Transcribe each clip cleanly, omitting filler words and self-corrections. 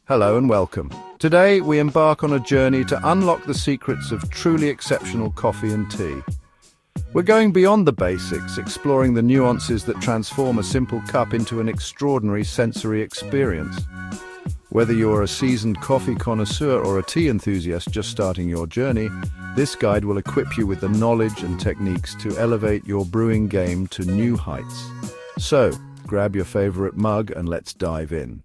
Hello and welcome. Today we embark on a journey to unlock the secrets of truly exceptional coffee and tea. We're going beyond the basics, exploring the nuances that transform a simple cup into an extraordinary sensory experience. Whether you're a seasoned coffee connoisseur or a tea enthusiast just starting your journey, this guide will equip you with the knowledge and techniques to elevate your brewing game to new heights. So, grab your favorite mug and let's dive in.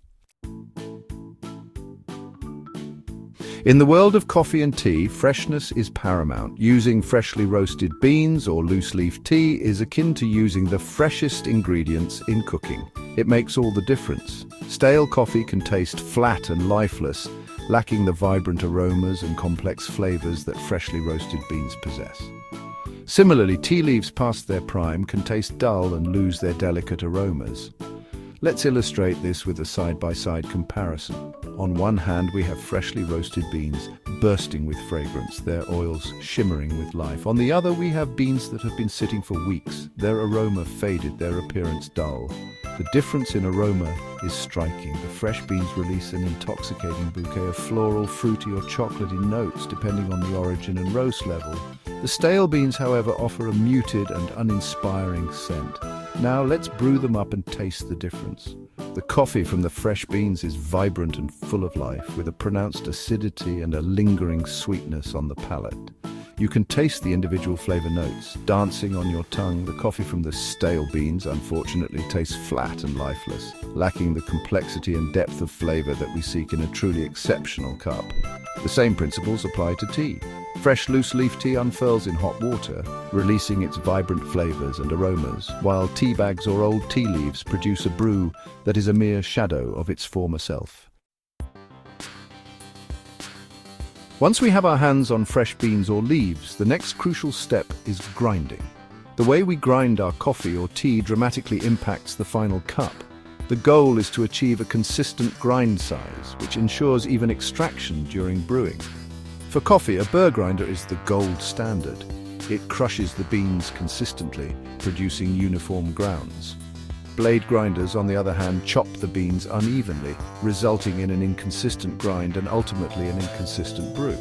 In the world of coffee and tea, freshness is paramount. Using freshly roasted beans or loose-leaf tea is akin to using the freshest ingredients in cooking. It makes all the difference. Stale coffee can taste flat and lifeless, lacking the vibrant aromas and complex flavors that freshly roasted beans possess. Similarly, tea leaves past their prime can taste dull and lose their delicate aromas. Let's illustrate this with a side-by-side comparison. On one hand, we have freshly roasted beans bursting with fragrance, their oils shimmering with life. On the other, we have beans that have been sitting for weeks, their aroma faded, their appearance dull. The difference in aroma is striking. The fresh beans release an intoxicating bouquet of floral, fruity or chocolatey notes depending on the origin and roast level. The stale beans, however, offer a muted and uninspiring scent. Now let's brew them up and taste the difference. The coffee from the fresh beans is vibrant and full of life, with a pronounced acidity and a lingering sweetness on the palate. You can taste the individual flavor notes dancing on your tongue. The coffee from the stale beans, unfortunately, tastes flat and lifeless, lacking the complexity and depth of flavor that we seek in a truly exceptional cup. The same principles apply to tea. Fresh loose-leaf tea unfurls in hot water, releasing its vibrant flavors and aromas, while tea bags or old tea leaves produce a brew that is a mere shadow of its former self. Once we have our hands on fresh beans or leaves, the next crucial step is grinding. The way we grind our coffee or tea dramatically impacts the final cup. The goal is to achieve a consistent grind size, which ensures even extraction during brewing. For coffee, a burr grinder is the gold standard. It crushes the beans consistently, producing uniform grounds. Blade grinders, on the other hand, chop the beans unevenly, resulting in an inconsistent grind and ultimately an inconsistent brew.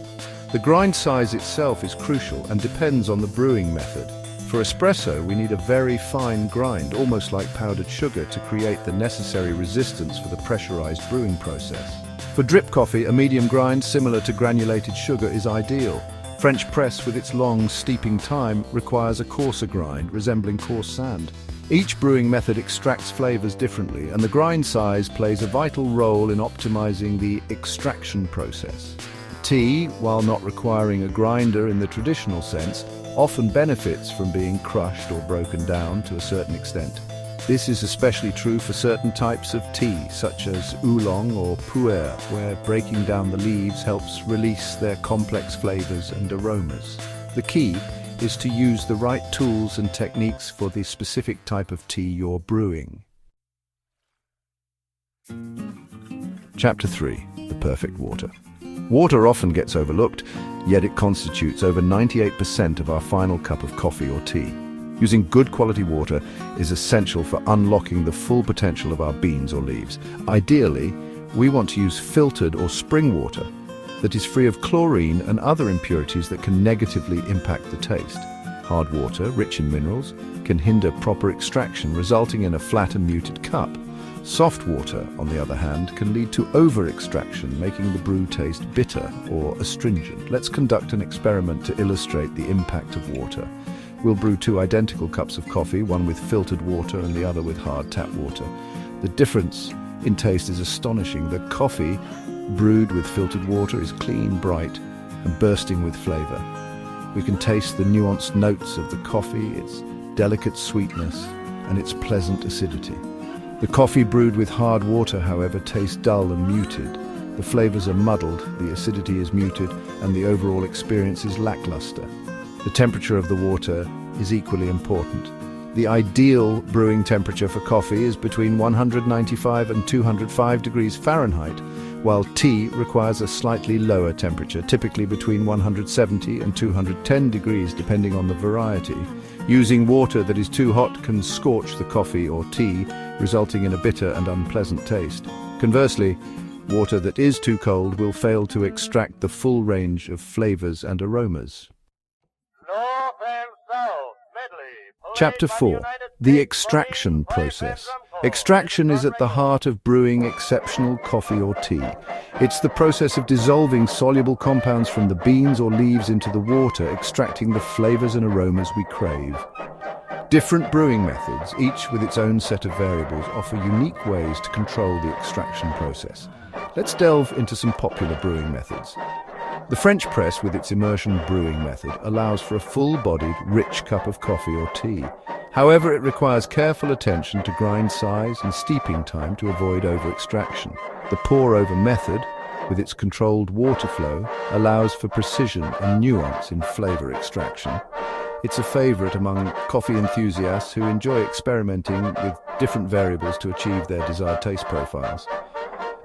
The grind size itself is crucial and depends on the brewing method. For espresso, we need a very fine grind, almost like powdered sugar, to create the necessary resistance for the pressurized brewing process. For drip coffee, a medium grind similar to granulated sugar is ideal. French press, with its long steeping time, requires a coarser grind, resembling coarse sand. Each brewing method extracts flavors differently, and the grind size plays a vital role in optimizing the extraction process. Tea, while not requiring a grinder in the traditional sense, often benefits from being crushed or broken down to a certain extent. This is especially true for certain types of tea, such as oolong or pu'er, where breaking down the leaves helps release their complex flavors and aromas. The key is to use the right tools and techniques for the specific type of tea you're brewing. Chapter 3. The perfect water. Water often gets overlooked, yet it constitutes over 98% of our final cup of coffee or tea. Using good quality water is essential for unlocking the full potential of our beans or leaves. Ideally, we want to use filtered or spring water that is free of chlorine and other impurities that can negatively impact the taste. Hard water, rich in minerals, can hinder proper extraction, resulting in a flat and muted cup. Soft water, on the other hand, can lead to over-extraction, making the brew taste bitter or astringent. Let's conduct an experiment to illustrate the impact of water. We'll brew 2 identical cups of coffee, one with filtered water and the other with hard tap water. The difference in taste is astonishing. The coffee brewed with filtered water is clean, bright, and bursting with flavor. We can taste the nuanced notes of the coffee, its delicate sweetness, and its pleasant acidity. The coffee brewed with hard water, however, tastes dull and muted. The flavors are muddled, the acidity is muted, and the overall experience is lackluster. The temperature of the water is equally important. The ideal brewing temperature for coffee is between 195 and 205 degrees Fahrenheit, while tea requires a slightly lower temperature, typically between 170 and 210 degrees, depending on the variety. Using water that is too hot can scorch the coffee or tea, resulting in a bitter and unpleasant taste. Conversely, Water that is too cold will fail to extract the full range of flavors and aromas. North and South medley. Chapter 4. The extraction process. Extraction is at the heart of brewing exceptional coffee or tea. It's the process of dissolving soluble compounds from the beans or leaves into the water, extracting the flavors and aromas we crave. Different brewing methods, each with its own set of variables, offer unique ways to control the extraction process. Let's delve into some popular brewing methods. The French press, with its immersion brewing method, allows for a full-bodied, rich cup of coffee or tea. However, it requires careful attention to grind size and steeping time to avoid over-extraction. The pour-over method, with its controlled water flow, allows for precision and nuance in flavor extraction. It's a favorite among coffee enthusiasts who enjoy experimenting with different variables to achieve their desired taste profiles.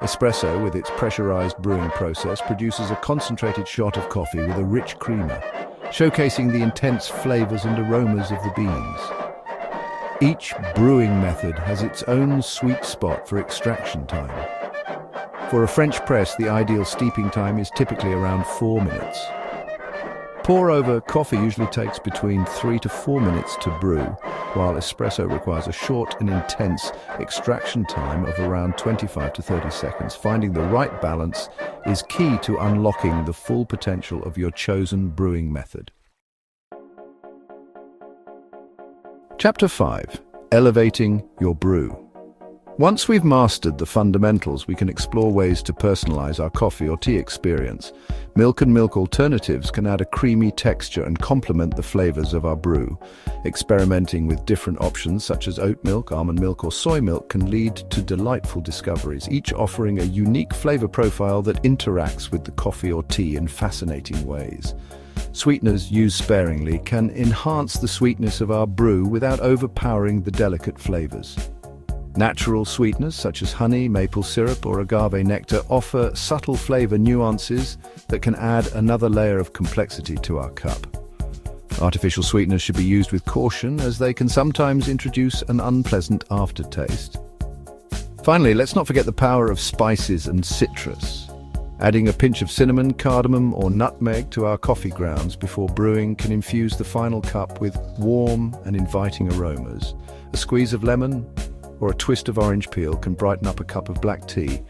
Espresso, with its pressurized brewing process, produces a concentrated shot of coffee with a rich creamer, showcasing the intense flavors and aromas of the beans. Each brewing method has its own sweet spot for extraction time. For a French press, the ideal steeping time is typically around 4 minutes. Pour-over coffee usually takes between 3 to 4 minutes to brew, while espresso requires a short and intense extraction time of around 25 to 30 seconds. Finding the right balance is key to unlocking the full potential of your chosen brewing method. Chapter 5. Elevating your brew. Once we've mastered the fundamentals, we can explore ways to personalize our coffee or tea experience. Milk and milk alternatives can add a creamy texture and complement the flavors of our brew. Experimenting with different options such as oat milk, almond milk, or soy milk can lead to delightful discoveries, each offering a unique flavor profile that interacts with the coffee or tea in fascinating ways. Sweeteners used sparingly can enhance the sweetness of our brew without overpowering the delicate flavors. Natural sweeteners such as honey, maple syrup, or agave nectar offer subtle flavor nuances that can add another layer of complexity to our cup. Artificial sweeteners should be used with caution, as they can sometimes introduce an unpleasant aftertaste. Finally, let's not forget the power of spices and citrus. Adding a pinch of cinnamon, cardamom, or nutmeg to our coffee grounds before brewing can infuse the final cup with warm and inviting aromas. A squeeze of lemon or a twist of orange peel can brighten up a cup of black tea,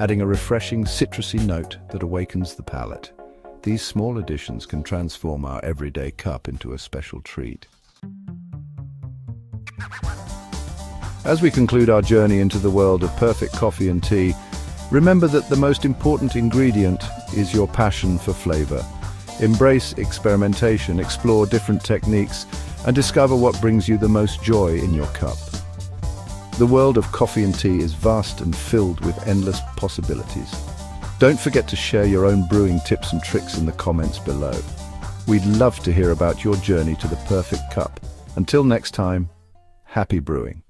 adding a refreshing citrusy note that awakens the palate. These small additions can transform our everyday cup into a special treat. As we conclude our journey into the world of perfect coffee and tea, remember that the most important ingredient is your passion for flavor. Embrace experimentation, explore different techniques, and discover what brings you the most joy in your cup. The world of coffee and tea is vast and filled with endless possibilities. Don't forget to share your own brewing tips and tricks in the comments below. We'd love to hear about your journey to the perfect cup. Until next time, happy brewing.